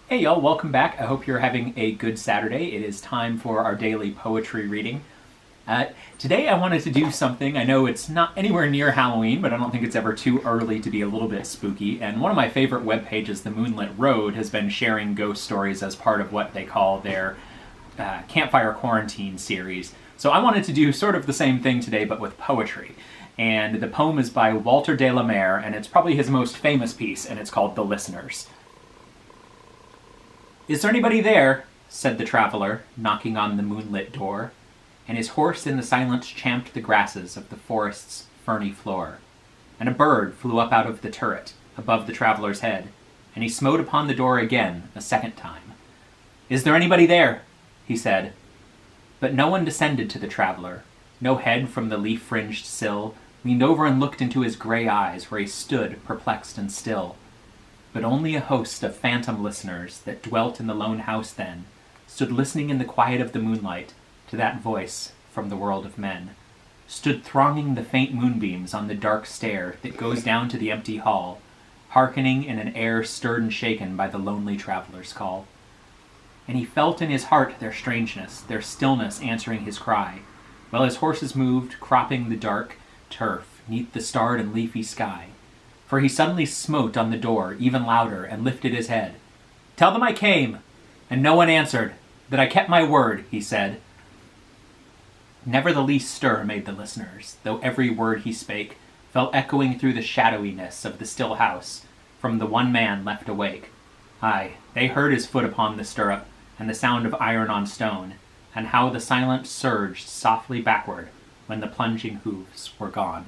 Hey y'all, welcome back. I hope you're having a good Saturday. It is time for our daily poetry reading. Today I wanted to do something. I know it's not anywhere near Halloween, but I don't think it's ever too early to be a little bit spooky. And one of my favorite web pages, The Moonlit Road, has been sharing ghost stories as part of what they call their Campfire Quarantine series. So I wanted to do sort of the same thing today, but with poetry. And the poem is by Walter de la Mare, and it's probably his most famous piece, and it's called The Listeners. "Is there anybody there?" said the traveler, knocking on the moonlit door, and his horse in the silence champed the grasses of the forest's ferny floor. And a bird flew up out of the turret, above the traveler's head, and he smote upon the door again, a second time. "Is there anybody there?" he said. But no one descended to the traveler. No head from the leaf-fringed sill leaned over and looked into his gray eyes, where he stood, perplexed and still. But only a host of phantom listeners that dwelt in the lone house then stood listening in the quiet of the moonlight to that voice from the world of men, stood thronging the faint moonbeams on the dark stair that goes down to the empty hall, hearkening in an air stirred and shaken by the lonely traveler's call. And he felt in his heart their strangeness, their stillness answering his cry, while his horses moved, cropping the dark turf neath the starred and leafy sky. For he suddenly smote on the door even louder and lifted his head. "Tell them I came, and no one answered, that I kept my word," he said. Never the least stir made the listeners, though every word he spake fell echoing through the shadowiness of the still house, from the one man left awake. Aye, they heard his foot upon the stirrup, and the sound of iron on stone, and how the silence surged softly backward when the plunging hooves were gone.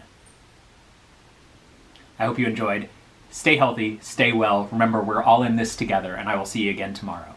I hope you enjoyed. Stay healthy, stay well. Remember, we're all in this together, and I will see you again tomorrow.